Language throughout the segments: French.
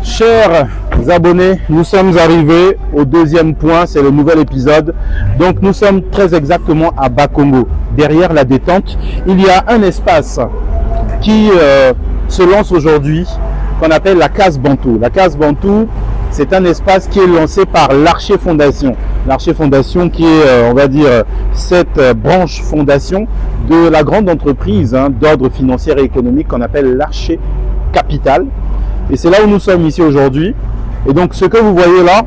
Chers abonnés, nous sommes arrivés au deuxième point, c'est le nouvel épisode. Donc nous sommes très exactement à Bakongo. Derrière la détente, il y a un espace qui se lance aujourd'hui, qu'on appelle la Case Bantou. La Case Bantou, c'est un espace qui est lancé par l'Archer Fondation. L'Archer Fondation qui est, on va dire, cette branche fondation de la grande entreprise d'ordre financier et économique qu'on appelle l'Archer Capital. Et c'est là où nous sommes ici aujourd'hui. Et donc ce que vous voyez là,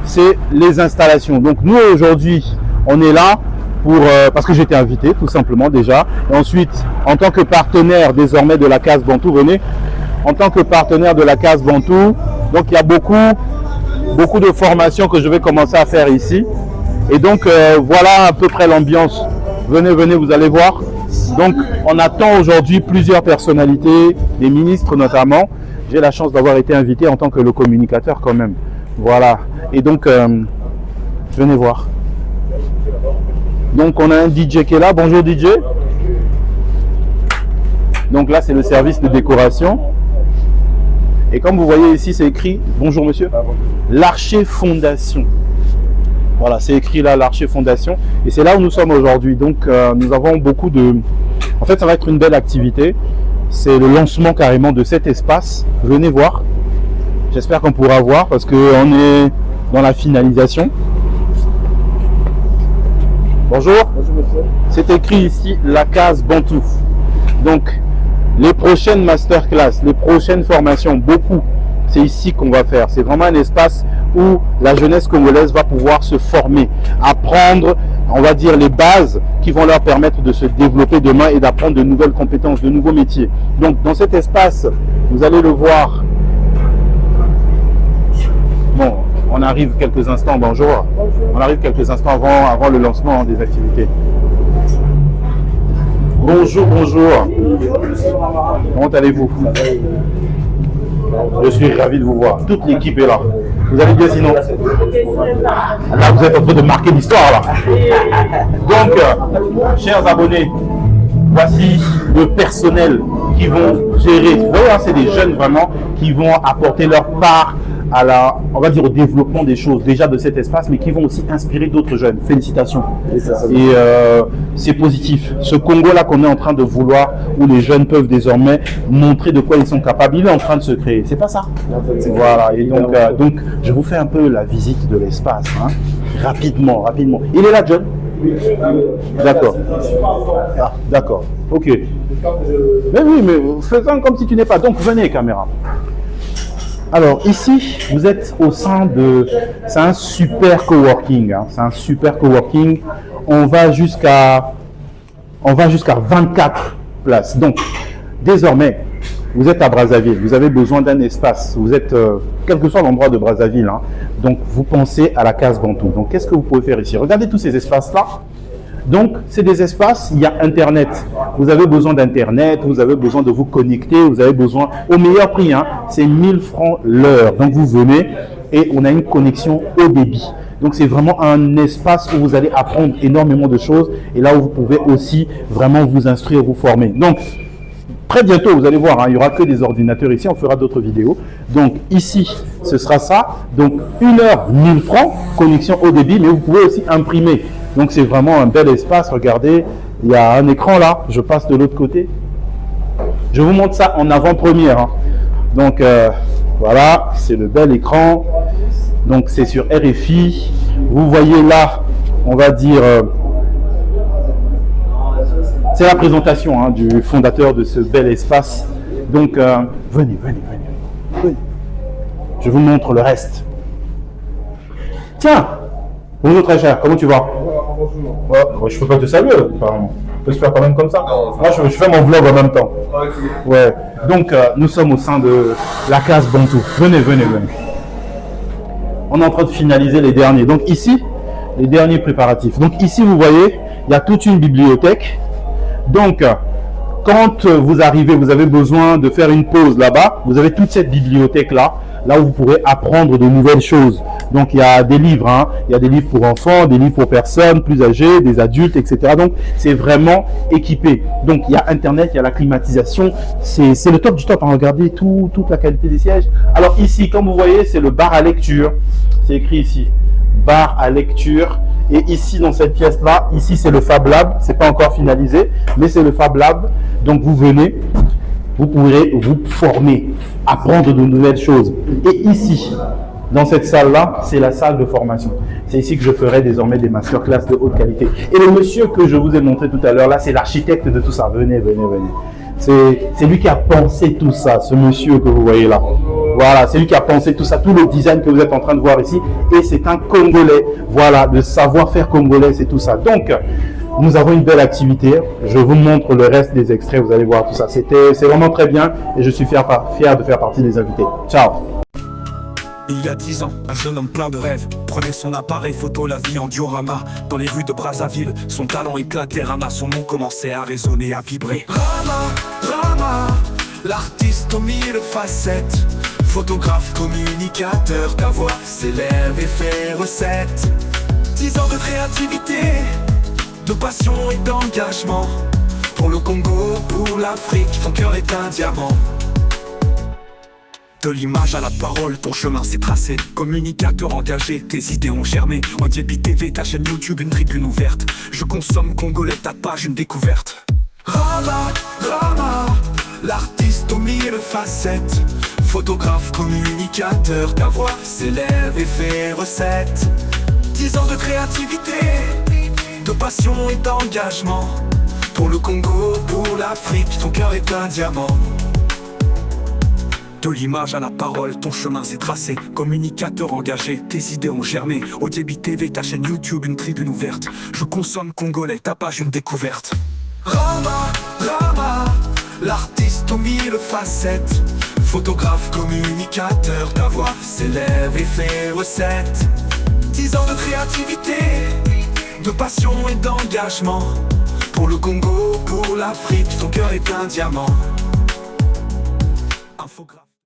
c'est les installations. Donc nous aujourd'hui, on est là pour parce que j'ai été invité tout simplement déjà. Et ensuite, en tant que partenaire désormais de la Case Bantou, venez. En tant que partenaire de la Case Bantou, donc il y a beaucoup de formations que je vais commencer à faire ici. Et donc voilà à peu près l'ambiance. Venez, vous allez voir. Donc on attend aujourd'hui plusieurs personnalités, des ministres notamment. J'ai la chance d'avoir été invité en tant que le communicateur quand même. Voilà. Et donc, venez voir. Donc, on a un DJ qui est là. Bonjour DJ. Donc là, c'est le service de décoration. Et comme vous voyez ici, c'est écrit, bonjour monsieur, l'Archer Fondation. Voilà, c'est écrit là, l'Archer Fondation. Et c'est là où nous sommes aujourd'hui. Donc, nous avons beaucoup de... En fait, ça va être une belle activité. C'est le lancement carrément de cet espace. Venez voir. J'espère qu'on pourra voir parce qu'on est dans la finalisation. Bonjour. Bonjour monsieur. C'est écrit ici la Case Bantou. Donc les prochaines masterclass, les prochaines formations, beaucoup, c'est ici qu'on va faire. C'est vraiment un espace où la jeunesse congolaise va pouvoir se former, apprendre, on va dire, les bases qui vont leur permettre de se développer demain et d'apprendre de nouvelles compétences, de nouveaux métiers. Donc, dans cet espace, vous allez le voir. Bon, on arrive quelques instants, bonjour. On arrive quelques instants avant le lancement des activités. Bonjour. Comment allez-vous? Je suis ravi de vous voir. Toute l'équipe est là. Vous allez bien sinon? Là, vous êtes en train de marquer l'histoire là. Donc, chers abonnés, voici le personnel qui vont gérer. Vous voyez, c'est des jeunes vraiment qui vont apporter leur part à on va dire, au développement des choses déjà de cet espace, mais qui vont aussi inspirer d'autres jeunes. Félicitations. Et c'est positif. Ce Congo-là qu'on est en train de vouloir, où les jeunes peuvent désormais montrer de quoi ils sont capables, il est en train de se créer. C'est pas ça? Voilà. Et donc, je vous fais un peu la visite de l'espace, rapidement. Il est là, John? D'accord. Ah, d'accord. Ok. Mais oui, mais faisons comme si tu n'es pas. Donc, venez, caméra. Alors ici, vous êtes au sein de... C'est un super coworking. C'est un super coworking. On va jusqu'à 24 places. Donc, désormais, vous êtes à Brazzaville. Vous avez besoin d'un espace. Vous êtes, quel que soit l'endroit de Brazzaville. Donc, vous pensez à la Case Bantou. Donc, qu'est-ce que vous pouvez faire ici? Regardez tous ces espaces-là. Donc, c'est des espaces, il y a Internet. Vous avez besoin d'Internet, vous avez besoin de vous connecter, vous avez besoin, au meilleur prix, c'est 1000 francs l'heure. Donc, vous venez et on a une connexion haut débit. Donc, c'est vraiment un espace où vous allez apprendre énormément de choses et là où vous pouvez aussi vraiment vous instruire, vous former. Donc, très bientôt, vous allez voir, il n'y aura que des ordinateurs ici, on fera d'autres vidéos. Donc, ici, ce sera ça. Donc, 1 heure, 1000 francs, connexion haut débit, mais vous pouvez aussi imprimer. Donc, c'est vraiment un bel espace. Regardez, il y a un écran là. Je passe de l'autre côté. Je vous montre ça en avant-première. Donc, voilà, c'est le bel écran. Donc, c'est sur RFI. Vous voyez là, on va dire, c'est la présentation du fondateur de ce bel espace. Donc, venez. Je vous montre le reste. Tiens, bonjour très cher, comment tu vas? Ouais, je peux pas te saluer, apparemment. On peut se faire quand même comme ça. Moi, je fais mon vlog en même temps. Ouais. Donc, nous sommes au sein de la Case Bantou. Venez. On est en train de finaliser les derniers. Donc ici, les derniers préparatifs. Donc ici, vous voyez, il y a toute une bibliothèque. Donc, quand vous arrivez, vous avez besoin de faire une pause là-bas. Vous avez toute cette bibliothèque-là, là où vous pourrez apprendre de nouvelles choses. Donc il y a des livres, hein. Il y a des livres pour enfants, des livres pour personnes plus âgées, des adultes, etc. Donc c'est vraiment équipé. Donc il y a Internet, il y a la climatisation, c'est le top du top. Hein. Regardez toute la qualité des sièges. Alors ici, comme vous voyez, c'est le bar à lecture. C'est écrit ici, bar à lecture. Et ici, dans cette pièce-là, ici c'est le Fab Lab. C'est pas encore finalisé, mais c'est le Fab Lab. Donc vous venez, vous pourrez vous former, apprendre de nouvelles choses. Et ici, dans cette salle-là, c'est la salle de formation. C'est ici que je ferai désormais des masterclass de haute qualité. Et le monsieur que je vous ai montré tout à l'heure, là, c'est l'architecte de tout ça. Venez, venez, venez. C'est lui qui a pensé tout ça, ce monsieur que vous voyez là. Voilà, c'est lui qui a pensé tout ça, tout le design que vous êtes en train de voir ici. Et c'est un Congolais. Voilà, le savoir-faire congolais, c'est tout ça. Donc, nous avons une belle activité. Je vous montre le reste des extraits, vous allez voir tout ça. C'est vraiment très bien et je suis fier de faire partie des invités. Ciao. Il y a 10 ans, un jeune homme plein de rêves prenait son appareil photo, la vie en diorama. Dans les rues de Brazzaville, son talent éclatait, Rama, son nom commençait à résonner, à vibrer. Rama, Rama, l'artiste aux 1000 facettes. Photographe, communicateur, ta voix s'élève et fait recette. 10 ans de créativité, de passion et d'engagement. Pour le Congo, pour l'Afrique, ton cœur est un diamant. De l'image à la parole, ton chemin s'est tracé. Communicateur engagé, tes idées ont germé. En Diebi TV, ta chaîne YouTube, une tribune ouverte. Je consomme congolais, ta page, une découverte. Rama, Rama, l'artiste aux 1000 facettes. Photographe, communicateur, ta voix s'élève et fait recette. 10 ans de créativité, de passion et d'engagement. Pour le Congo, pour l'Afrique, ton cœur est un diamant. De l'image à la parole, ton chemin s'est tracé. Communicateur engagé, tes idées ont germé. Au Diebi TV, ta chaîne YouTube, une tribune ouverte. Je consomme congolais, ta page, une découverte. Rama, Rama, l'artiste aux 1000 facettes. Photographe, communicateur, ta voix s'élève et fait recette. 10 ans de créativité, de passion et d'engagement. Pour le Congo, pour l'Afrique, ton cœur est un diamant. Infographe.